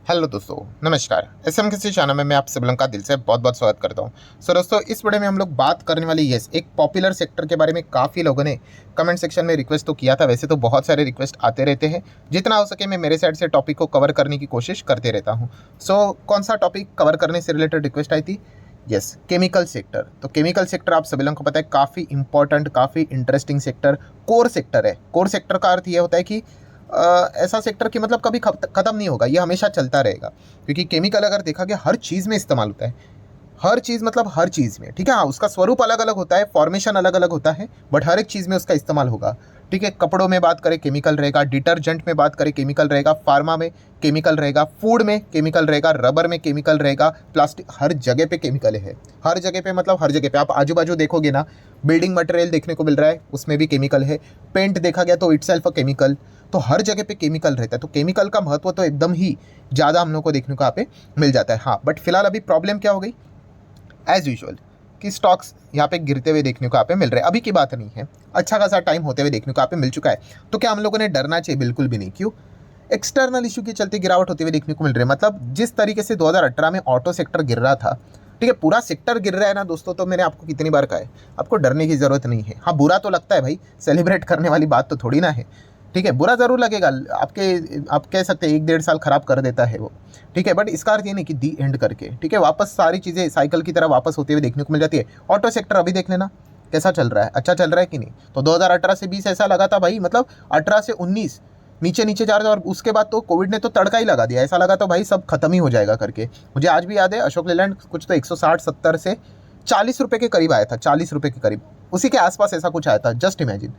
Hello दोस्तों, नमस्कार। SM किसी चैनल में मैं आप सभी लोगों का दिल से बहुत बहुत स्वागत करता हूं। दोस्तों, इस वीडियो में हम लोग बात करने वाले एक पॉपुलर सेक्टर के बारे में काफ़ी लोगों ने कमेंट सेक्शन में रिक्वेस्ट तो किया था। वैसे तो बहुत सारे रिक्वेस्ट आते रहते हैं, जितना हो सके मैं मेरे साइड से टॉपिक को कवर करने की कोशिश करते रहता हूँ। कौन सा टॉपिक कवर करने से रिलेटेड रिक्वेस्ट आई थी? Chemical sector. तो केमिकल सेक्टर आप सभी लोगों को पता है काफ़ी इंपॉर्टेंट, काफ़ी इंटरेस्टिंग सेक्टर, कोर सेक्टर है। कोर सेक्टर का अर्थ ये होता है कि ऐसा सेक्टर कि मतलब कभी ख़त्म नहीं होगा, ये हमेशा चलता रहेगा। क्योंकि केमिकल अगर देखा गया हर चीज़ में इस्तेमाल होता है, हर चीज़ मतलब हर चीज़ में। ठीक है, हाँ, उसका स्वरूप अलग अलग होता है, फॉर्मेशन अलग अलग होता है, बट हर एक चीज़ में उसका इस्तेमाल होगा। ठीक है, कपड़ों में बात करें केमिकल रहेगा, डिटर्जेंट में बात करें केमिकल रहेगा, फार्मा में केमिकल रहेगा, फूड में केमिकल रहेगा, रबर में केमिकल रहेगा, प्लास्टिक, हर जगह पे केमिकल है। हर जगह पे मतलब हर जगह पे आप आजू बाजू देखोगे ना, बिल्डिंग मटेरियल देखने को मिल रहा है, उसमें भी केमिकल है। पेंट देखा गया तो इटसेल्फ अ केमिकल। तो हर जगह पे केमिकल रहता है, तो केमिकल का महत्व तो एकदम ही ज़्यादा हम लोग को देखने को यहाँ पे मिल जाता है। हाँ, बट फिलहाल अभी प्रॉब्लम क्या हो गई, एज यूजुअल कि स्टॉक्स यहाँ पे गिरते हुए देखने को यहाँ पे मिल रहे हैं। अभी की बात नहीं है, अच्छा खासा टाइम होते हुए देखने को यहाँ पे मिल चुका है। तो क्या हम लोगों ने डरना चाहिए? बिल्कुल भी नहीं। क्यों? एक्सटर्नल इशू के चलते गिरावट होते हुए देखने को मिल रही है। मतलब जिस तरीके से 2018 में ऑटो सेक्टर गिर रहा था, ठीक है, पूरा सेक्टर गिर रहा है ना दोस्तों, तो मैंने आपको कितनी बार कहा है, आपको डरने की ज़रूरत नहीं है। हाँ, बुरा तो लगता है भाई, सेलिब्रेट करने वाली बात तो थोड़ी ना है। ठीक है, बुरा ज़रूर लगेगा, आप कह सकते हैं 1-1.5 साल खराब कर देता है वो। ठीक है, बट इसका अर्थ ये नहीं कि दी एंड करके, ठीक है, वापस सारी चीज़ें साइकिल की तरह वापस होते हुए देखने को मिल जाती है। ऑटो सेक्टर अभी देख लेना कैसा चल रहा है, अच्छा चल रहा है कि नहीं? तो 2018 से 20 ऐसा लगा था भाई, मतलब 18 से 19 नीचे नीचे जा रहा था, और उसके बाद तो कोविड ने तो तड़का ही लगा दिया। ऐसा लगा तो भाई सब खत्म ही हो जाएगा करके। मुझे आज भी याद है, अशोक लेलैंड कुछ तो 160-170 से 40 रुपये के करीब आया था, 40 रुपये के करीब, उसी के आसपास ऐसा कुछ आया था, जस्ट इमेजिन।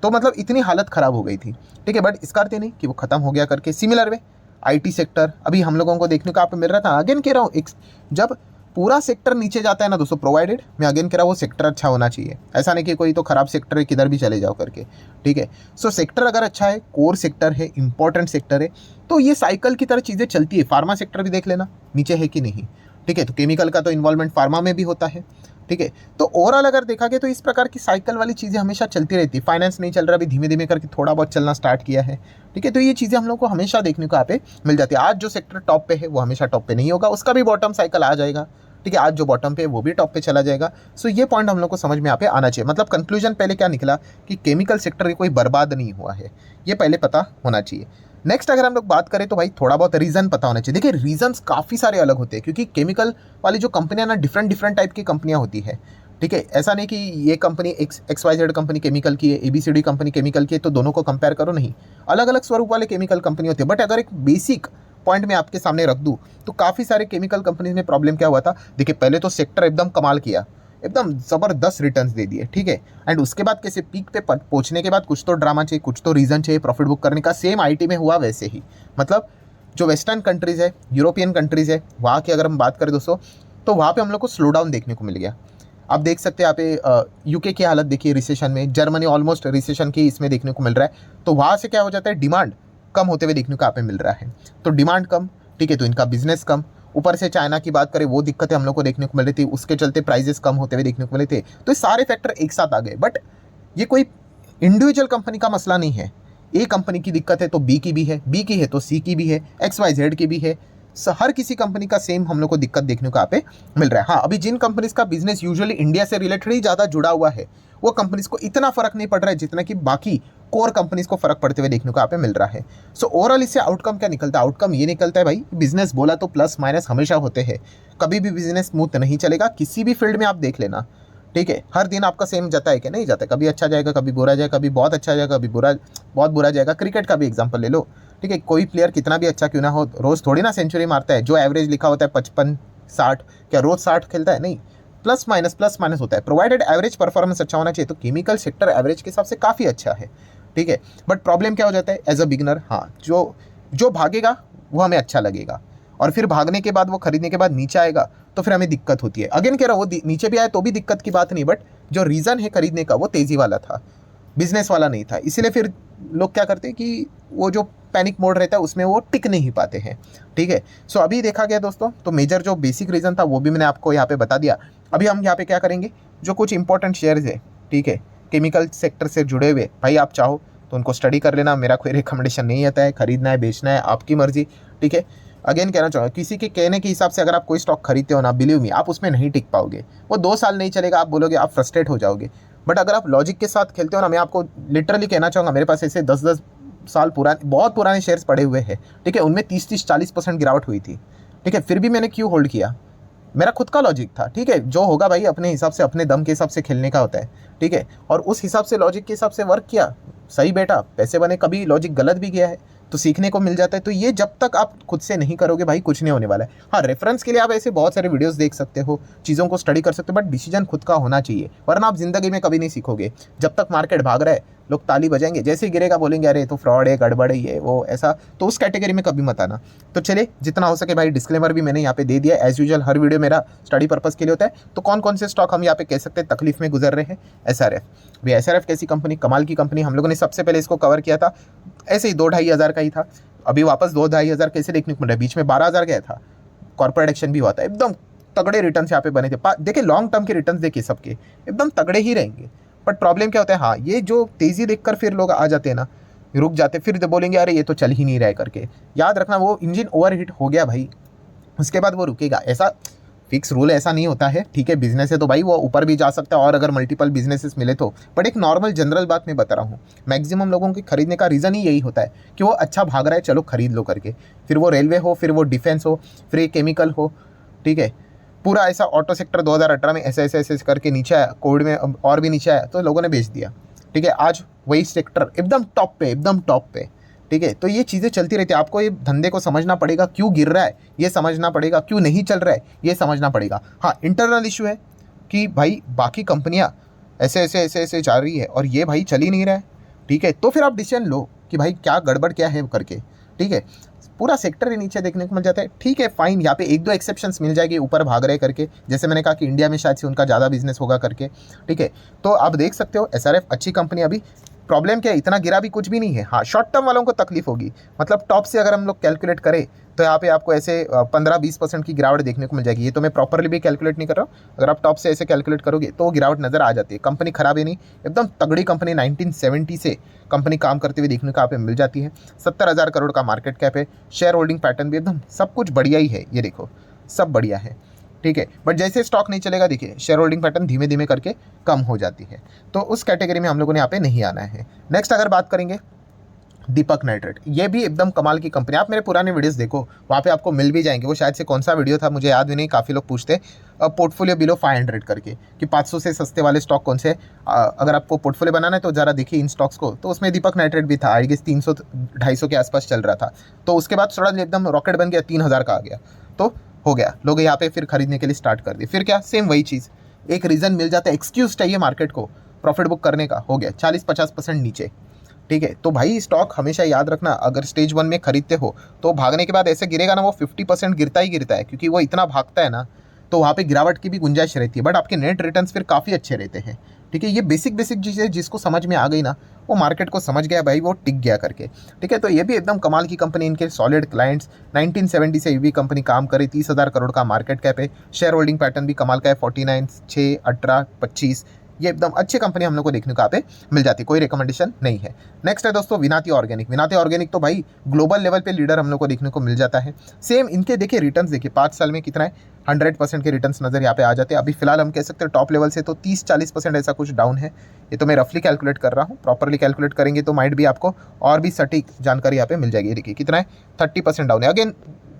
तो मतलब इतनी हालत ख़राब हो गई थी। ठीक है, बट इसका अर्थ नहीं कि वो ख़त्म हो गया करके। सिमिलर वे आईटी सेक्टर अभी हम लोगों को देखने को आप मिल रहा था। अगेन कह रहा हूँ, एक जब पूरा सेक्टर नीचे जाता है ना दोस्तों, प्रोवाइडेड, मैं अगेन कह रहा हूँ, वो सेक्टर अच्छा होना चाहिए। ऐसा नहीं कि कोई तो खराब सेक्टर है किधर भी चले जाओ करके। ठीक है, सेक्टर अगर अच्छा है, कोर सेक्टर है, इंपॉर्टेंट सेक्टर है, तो ये साइकिल की तरह चीज़ें चलती है। फार्मा सेक्टर भी देख लेना नीचे है कि नहीं। ठीक है, तो केमिकल का तो इन्वॉल्वमेंट फार्मा में भी होता है। ठीक है, तो ओवरऑल अगर देखा गया तो इस प्रकार की साइकिल वाली चीज़ें हमेशा चलती रहती है। फाइनेंस नहीं चल रहा, अभी धीमे धीमे करके थोड़ा बहुत चलना स्टार्ट किया है। ठीक है, तो ये चीज़ें हम लोग को हमेशा देखने को यहाँ पे मिल जाती है। आज जो सेक्टर टॉप पे है वो हमेशा टॉप पे नहीं होगा, उसका भी बॉटम साइकिल आ जाएगा। ठीक है, आज जो बॉटम पे है वो भी टॉप पे चला जाएगा। ये पॉइंट हम लोग को समझ में यहाँ पे आना चाहिए। मतलब कंक्लूजन पहले क्या निकला कि केमिकल सेक्टर कोई बर्बाद नहीं हुआ है, ये पहले पता होना चाहिए। नेक्स्ट अगर हम लोग बात करें तो भाई थोड़ा बहुत रीज़न पता होना चाहिए। देखिए, रीजंस काफ़ी सारे अलग होते हैं, क्योंकि केमिकल वाली जो कंपनियां ना, डिफरेंट डिफरेंट टाइप की कंपनियां होती है। ठीक है, ऐसा नहीं कि ये कंपनी XYZ कंपनी केमिकल की है, ABCD कंपनी केमिकल की है, तो दोनों को कंपेयर करो, नहीं। अलग अलग स्वरूप वाले केमिकल कंपनी होते हैं। बट अगर एक बेसिक पॉइंट में आपके सामने रख दूँ तो काफ़ी सारे केमिकल कंपनीज में प्रॉब्लम क्या हुआ था। देखिए, पहले तो सेक्टर एकदम कमाल किया, एकदम ज़बरदस्त रिटर्न्स दे दिए। ठीक है, एंड उसके बाद कैसे पीक पे पहुंचने के बाद कुछ तो ड्रामा चाहिए, कुछ तो रीज़न चाहिए प्रॉफिट बुक करने का। सेम IT में हुआ वैसे ही। मतलब जो वेस्टर्न कंट्रीज़ है, यूरोपियन कंट्रीज़ है, वहाँ की अगर हम बात करें दोस्तों, तो वहाँ पे हम लोग को स्लो डाउन देखने को मिल गया। आप देख सकते हैं यहाँ पे UK की हालत देखिए रिसेशन में, जर्मनी ऑलमोस्ट रिसेशन की इसमें देखने को मिल रहा है। तो वहाँ से क्या हो जाता है, डिमांड कम होते हुए देखने को यहाँ पे मिल रहा है। तो डिमांड कम, ठीक है, तो इनका बिजनेस कम। ऊपर से चाइना की बात करें, वो दिक्कतें हम लोग को देखने को मिल रही थी, उसके चलते प्राइजेस कम होते हुए देखने को मिले थे। तो ये सारे फैक्टर एक साथ आ गए। बट ये कोई इंडिविजुअल कंपनी का मसला नहीं है। ए कंपनी की दिक्कत है तो बी की भी है, बी की है तो सी की भी है, XYZ की भी है। हर किसी कंपनी का सेम हम लोग को दिक्कत देखने को यहाँ पे मिल रहा है। हाँ, अभी जिन कंपनीज का बिजनेस यूजुअली इंडिया से रिलेटेड ही ज़्यादा जुड़ा हुआ है, वो कंपनीज को इतना फर्क नहीं पड़ रहा है जितना कि बाकी कोर कंपनीज को फर्क पड़ते हुए देखने को यहाँ पे मिल रहा है। ओवरऑल इससे आउटकम क्या निकलता है? आउटकम ये निकलता है भाई, बिजनेस बोला तो प्लस माइनस हमेशा होते हैं। कभी भी बिजनेस स्मूथ नहीं चलेगा, किसी भी फील्ड में आप देख लेना। ठीक है, हर दिन आपका सेम जाता है कि नहीं जाता, कभी अच्छा जाएगा, कभी बुरा जाएगा, कभी बहुत अच्छा जाएगा, कभी बुरा, बहुत बुरा जाएगा। क्रिकेट का भी एग्जांपल ले लो। ठीक है, कोई प्लेयर कितना भी अच्छा क्यों ना हो, रोज़ थोड़ी ना सेंचुरी मारता है। जो एवरेज लिखा होता है 55-60, क्या रोज़ 60 खेलता है? नहीं, प्लस माइनस होता है। प्रोवाइडेड एवरेज परफॉर्मेंस अच्छा होना चाहिए। तो केमिकल सेक्टर एवरेज के हिसाब से काफ़ी अच्छा है। ठीक है, बट प्रॉब्लम क्या हो जाता है एज अ बिगनर, हाँ, जो जो भागेगा वो हमें अच्छा लगेगा, और फिर भागने के बाद वो खरीदने के बाद नीचे आएगा तो फिर हमें दिक्कत होती है। अगेन कह रहा हूँ, वो नीचे भी आए तो भी दिक्कत की बात नहीं, बट जो रीज़न है खरीदने का वो तेज़ी वाला था, बिजनेस वाला नहीं था। इसीलिए फिर लोग क्या करते हैं कि वो जो पैनिक मोड रहता है उसमें वो टिक नहीं पाते हैं। ठीक है, अभी देखा गया दोस्तों, तो मेजर जो बेसिक रीज़न था वो भी मैंने आपको यहाँ पे बता दिया। अभी हम यहाँ पे क्या करेंगे, जो कुछ इंपॉर्टेंट शेयर्स है, ठीक है, केमिकल सेक्टर से जुड़े हुए, भाई आप चाहो तो उनको स्टडी कर लेना। मेरा कोई रिकमेंडेशन नहीं आता है, खरीदना है बेचना है आपकी मर्जी। ठीक है, अगेन कहना चाहूँगा, किसी के कहने के हिसाब से अगर आप कोई स्टॉक खरीदते हो ना, बिलीव मी आप उसमें नहीं टिक पाओगे। वो 2 साल नहीं चलेगा, आप बोलोगे, आप फ्रस्ट्रेट हो जाओगे। बट अगर आप लॉजिक के साथ खेलते हो ना, मैं आपको लिटरली कहना चाहूँगा, मेरे पास ऐसे 10-10 साल पुराने, बहुत पुराने शेयर्स पड़े हुए हैं, ठीक है, उनमें 30-40% गिरावट हुई थी, ठीक है, फिर भी मैंने क्यों होल्ड किया? मेरा खुद का लॉजिक था, ठीक है, जो होगा भाई अपने हिसाब से, अपने दम के हिसाब से खेलने का होता है, ठीक है, और उस हिसाब से लॉजिक के हिसाब से वर्क किया, सही बेटा, पैसे बने। कभी लॉजिक गलत भी गया है तो सीखने को मिल जाता है। तो ये जब तक आप खुद से नहीं करोगे भाई, कुछ नहीं होने वाला है। हाँ, रेफरेंस के लिए आप ऐसे बहुत सारे वीडियोस देख सकते हो, चीज़ों को स्टडी कर सकते हो, बट डिसीजन खुद का होना चाहिए, वरना आप जिंदगी में कभी नहीं सीखोगे। जब तक मार्केट भाग रहा है, लोग ताली बजाएंगे, जैसे ही गिरेगा बोलेंगे अरे तो फ्रॉड है, गड़बड़ है, ये वो ऐसा, तो उस कैटेगरी में कभी मत आना। तो चलिए, जितना हो सके भाई, डिस्क्लेमर भी मैंने यहाँ पे दे दिया है। एज यूजुअल हर वीडियो मेरा स्टडी पर्पस के लिए होता है। तो कौन कौन से स्टॉक हम यहाँ पे कह सकते हैं तकलीफ में गुजर रहे हैं? SRF भी, SRF कैसी कंपनी, कमाल की कंपनी। हम लोगों ने सबसे पहले इसको कवर किया था ऐसे ही 2-2.5 हज़ार का ही था, अभी वापस 2-2.5 हज़ार कैसे देखने को मिल रहा है, बीच में 12 हज़ार गया था, कॉर्पोरेट एक्शन भी हुआ था, एकदम तगड़े रिटर्न यहाँ पे बने थे। देखिए लॉन्ग टर्म के रिटर्न देखिए सबके एकदम तगड़े ही रहेंगे। बट प्रॉब्लम क्या होता है, हाँ, ये जो तेज़ी देखकर फिर लोग आ जाते हैं ना, रुक जाते, फिर बोलेंगे अरे ये तो चल ही नहीं रहा है करके। याद रखना, वो इंजन ओवरहीट हो गया भाई, उसके बाद वो रुकेगा। ऐसा फिक्स रूल ऐसा नहीं होता है, ठीक है, बिजनेस है तो भाई वो ऊपर भी जा सकता है, और अगर मल्टीपल बिजनेसेस मिले तो। बट एक नॉर्मल जनरल बात मैं बता रहा हूँ, मैक्सिमम लोगों के खरीदने का रीज़न ही यही होता है कि वो अच्छा भाग रहा है, चलो खरीद लो करके। फिर वो रेलवे हो, फिर वो डिफेंस हो, फिर केमिकल हो, ठीक है, पूरा ऐसा ऑटो सेक्टर 2018 में ऐसे ऐसे ऐसे करके नीचे आया, कोविड में और भी नीचे आया, तो लोगों ने बेच दिया, ठीक है। आज वही सेक्टर एकदम टॉप पे, एकदम टॉप पे, ठीक है। तो ये चीज़ें चलती रहती है, आपको ये धंधे को समझना पड़ेगा, क्यों गिर रहा है ये समझना पड़ेगा, क्यों नहीं चल रहा है ये समझना पड़ेगा। हाँ, इंटरनल इशू है कि भाई बाकी कंपनियाँ ऐसे ऐसे ऐसे ऐसे जा रही है और ये भाई चल ही नहीं रहा है, ठीक है, तो फिर आप डिसीजन लो कि भाई क्या गड़बड़ क्या है करके, ठीक है। पूरा सेक्टर ही नीचे देखने को मिल जाता है, ठीक है, फाइन, यहाँ पे 1-2 एक्सेप्शंस मिल जाएगी ऊपर भाग रहे करके, जैसे मैंने कहा कि इंडिया में शायद से उनका ज़्यादा बिजनेस होगा करके, ठीक है। तो आप देख सकते हो SRF अच्छी कंपनी। अभी प्रॉब्लम क्या है, इतना गिरा भी कुछ भी नहीं है। हाँ, शॉर्ट टर्म वालों को तकलीफ होगी, मतलब टॉप से अगर हम लोग कैलकुलेट करें तो यहाँ पे आपको ऐसे 15-20% की गिरावट देखने को मिल जाएगी। ये तो मैं प्रॉपरली भी कैलकुलेट नहीं कर रहा हूँ, अगर आप टॉप से ऐसे कैलकुलेट करोगे तो वो गिरावट नज़र आ जाती है। कंपनी खराब है नहीं, एकदम तगड़ी कंपनी, 1970 से कंपनी काम करते हुए देखने को यहाँ पे मिल जाती है। 70,000 करोड़ का मार्केट कैप है, शेयर होल्डिंग पैटर्न भी एकदम सब कुछ बढ़िया ही है, ये देखो सब बढ़िया है, ठीक है। बट जैसे स्टॉक नहीं चलेगा, देखिए शेयर होल्डिंग पैटर्न धीमे धीमे करके कम हो जाती है, तो उस कैटेगरी में हम लोगों ने यहाँ पे नहीं आना है। नेक्स्ट अगर बात करेंगे दीपक नाइट्रेट, ये भी एकदम कमाल की कंपनी। आप मेरे पुराने वीडियोस देखो, वहाँ पे आपको मिल भी जाएंगे। वो शायद से कौन सा वीडियो था मुझे याद भी नहीं, काफ़ी लोग पूछते पोर्टफोलियो बिलो 500 करके, कि 500 से सस्ते वाले स्टॉक कौन से। अगर आपको पोर्टफोलियो बनाना है तो ज़रा देखिए इन स्टॉक्स को, तो उसमें दीपक नाइट्रेट भी था, आई गेस 300-250 के आसपास चल रहा था। तो उसके बाद थोड़ा एकदम रॉकेट बन गया, 3000 का आ गया, तो हो गया, लोग यहाँ पे फिर खरीदने के लिए स्टार्ट कर दिए। फिर क्या, सेम वही चीज़, एक रीज़न मिल जाता है, एक्सक्यूज़ चाहिए मार्केट को प्रॉफिट बुक करने का, हो गया 40-50% नीचे, ठीक है। तो भाई स्टॉक हमेशा याद रखना, अगर स्टेज 1 में खरीदते हो तो भागने के बाद ऐसे गिरेगा ना, वो 50% गिरता ही गिरता है, क्योंकि वो इतना भागता है ना, तो वहाँ पे गिरावट की भी गुंजाइश रहती है, बट आपके नेट रिटर्न्स फिर काफ़ी अच्छे रहते हैं, ठीक है। ये बेसिक चीज़ें जिसको समझ में आ गई ना, वो मार्केट को समझ गया भाई, वो टिक गया करके, ठीक है। तो ये भी एकदम कमाल की कंपनी, इनके सॉलिड क्लाइंट्स, 1970 से ये भी कंपनी काम करे, 30,000 करोड़ का मार्केट कैप है, शेयर होल्डिंग पैटर्न भी कमाल का है, 49, 6, 18, 25, ये एकदम अच्छी कंपनी हम लोग को देखने को यहाँ पे मिल जाती है, कोई रिकमेंडेशन नहीं है। नेक्स्ट है दोस्तों विनाती ऑर्गेनिक। विनाती ऑर्गेनिक तो भाई ग्लोबल लेवल पे लीडर हम लोग को देखने को मिल जाता है। सेम इनके देखिए रिटर्न्स देखिए 5 साल में कितना है, 100% के रिटर्न्स नज़र यहाँ पे आ जाते हैं। अभी फिलहाल हम कह सकते हैं टॉप लेवल से तो 30-40% ऐसा कुछ डाउन है। ये तो मैं रफली कैलकुलेट कर रहा हूँ, प्रॉपरली कैलकुलेट करेंगे तो माइट भी आपको और भी सटीक जानकारी यहाँ पे मिल जाएगी। देखिए कितना है, 30% डाउन है। अगेन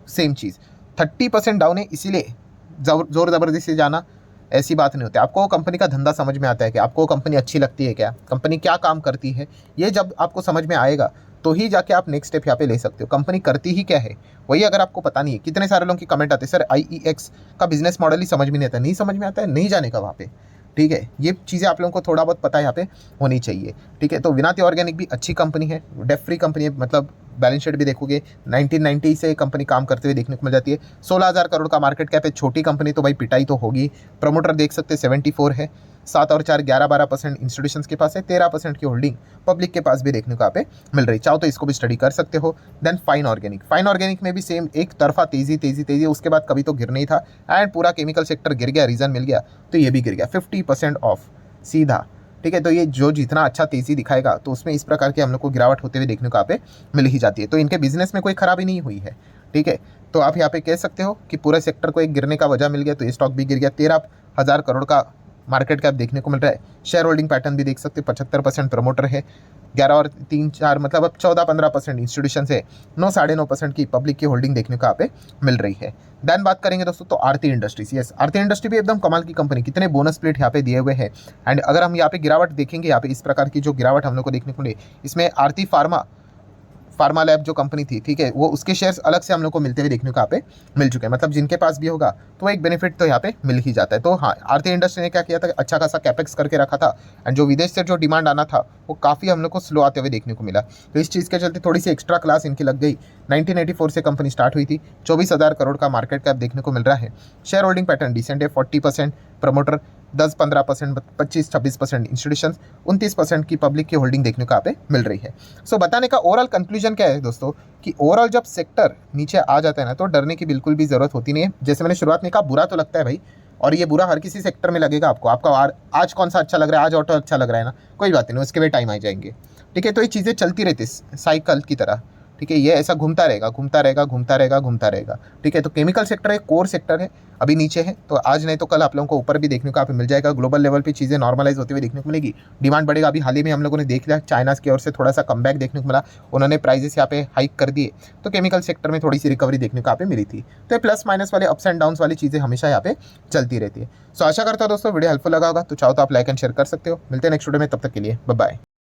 सेम चीज़, 30% डाउन है, इसीलिए जोर ज़बरदस्ती से जाना ऐसी बात नहीं होती। आपको कंपनी का धंधा समझ में आता है कि आपको कंपनी अच्छी लगती है क्या, कंपनी क्या काम करती है, ये जब आपको समझ में आएगा तो ही जाके आप नेक्स्ट स्टेप यहाँ पे ले सकते हो। कंपनी करती ही क्या है वही अगर आपको पता नहीं है। कितने सारे लोगों की कमेंट आते हैं, सर IEX का बिजनेस मॉडल ही समझ में नहीं आता। नहीं समझ में आता है, नहीं जाने का वहाँ पे, ठीक है। ये चीज़ें आप लोगों को थोड़ा बहुत पता यहाँ पे होनी चाहिए, ठीक है। तो विनाती ऑर्गेनिक भी अच्छी कंपनी है, डेट फ्री कंपनी है, मतलब बैलेंस शीट भी देखोगे 1990 से कंपनी काम करते हुए देखने को मिल जाती है। 16,000 करोड़ का मार्केट कैप है, छोटी कंपनी तो भाई पिटाई तो होगी। प्रमोटर देख सकते हैं 74 है, 7 और 4 11-12% इंस्टीट्यूशंस के पास है, 13% की होल्डिंग पब्लिक के पास भी देखने को यहाँ पे मिल रही। चाहो तो इसको भी स्टडी कर सकते हो। देन फाइन ऑर्गेनिक में भी सेम एक तरफा तेजी, उसके बाद कभी तो गिर नहीं था, एंड पूरा केमिकल सेक्टर गिर गया, रीज़न मिल गया तो ये भी गिर गया, 50% ऑफ सीधा, ठीक है। तो ये जो जितना अच्छा तेज़ी दिखाएगा तो उसमें इस प्रकार की हम लोग को गिरावट होते हुए देखने को यहाँ पे मिल ही जाती है। तो इनके बिजनेस में कोई खराबी नहीं हुई है, ठीक है। तो आप यहाँ पे कह सकते हो कि पूरे सेक्टर को एक गिरने का वजह मिल गया, तो ये स्टॉक भी गिर गया। 13,000 करोड़ का मार्केट कैप देखने को मिल रहा है। शेयर होल्डिंग पैटर्न भी देख सकते हैं, 75% प्रमोटर है, 11 और 3-4 मतलब अब 14-15% इंस्टीट्यूशन है, 9-9.5% की पब्लिक की होल्डिंग देखने को यहाँ पे मिल रही है। देन बात करेंगे दोस्तों तो आरती इंडस्ट्रीज। यस, आरती इंडस्ट्री भी एकदम कमाल की कंपनी, कितने बोनस प्लेट यहाँ पे दिए हुए हैं। एंड अगर हम यहाँ पे गिरावट देखेंगे, यहाँ पे इस प्रकार की जो गिरावट हम लोग को देखने को मिली, इसमें आरती फार्मा लैब जो कंपनी थी, ठीक है, वो उसके शेयर्स अलग से हम लोग को मिलते हुए देखने को यहाँ पे मिल चुके हैं। मतलब जिनके पास भी होगा तो एक बेनिफिट तो यहाँ पे मिल ही जाता है। तो हाँ, आरती इंडस्ट्री ने क्या किया था, अच्छा खासा कैपेक्स करके रखा था एंड जो विदेश से जो डिमांड आना था वो काफ़ी हम लोग को स्लो आते हुए देखने को मिला। तो इस चीज़ के चलते थोड़ी सी एक्स्ट्रा क्लास इनकी लग गई। 1984 से कंपनी स्टार्ट हुई थी, 24,000 करोड़ का मार्केट कैप देखने को मिल रहा है। शेयर होल्डिंग पैटर्न डिसेंट है, 40% प्रमोटर, 10-15%, 25-26% इंस्टीट्यूशन, 29% की पब्लिक की होल्डिंग देखने को यहाँ पे मिल रही है। सो बताने का ओवरऑल कंक्लूजन क्या है दोस्तों, कि ओवरऑल जब सेक्टर नीचे आ जाता है ना तो डरने की बिल्कुल भी जरूरत होती नहीं है। जैसे मैंने शुरुआत में कहा, बुरा तो लगता है भाई, और ये बुरा हर किसी सेक्टर में लगेगा आपको। आपका आज कौन सा अच्छा लग रहा है, आज ऑटो अच्छा लग रहा है ना, कोई बात नहीं, उसके भी टाइम आ जाएंगे, ठीक है। तो ये चीज़ें चलती रहती साइकिल की तरह, ठीक है। ये ऐसा घूमता रहेगा, घूमता रहेगा, घूमता रहेगा, घूमता रहेगा, ठीक है। तो केमिकल सेक्टर एक कोर सेक्टर है, अभी नीचे है, तो आज नहीं तो कल आप लोगों को ऊपर भी देखने को यहाँ पे मिल जाएगा। ग्लोबल लेवल पे चीज़ें नॉर्मलाइज होती हुई देखने को मिलेगी, डिमांड बढ़ेगा। अभी हाल ही में हम लोगों ने देख लिया, चाइना की ओर से थोड़ा सा कमबैक देखने को मिला, उन्होंने प्राइजेस यहाँ पे हाइक कर दिए, तो केमिकल सेक्टर में थोड़ी सी रिकवरी देखने को यहाँ पे मिली थी। तो ये प्लस माइनस वाले अप्स एंड डाउन्स वाली चीज़ें हमेशा यहाँ पे चलती रहती है। सो आशा करता हूँ दोस्तों वीडियो हेल्पफुल लगा होगा, तो चाहो तो आप लाइक एंड शेयर कर सकते हो। मिलते हैं नेक्स्ट वीडियो में, तब तक के लिए बाय बाय।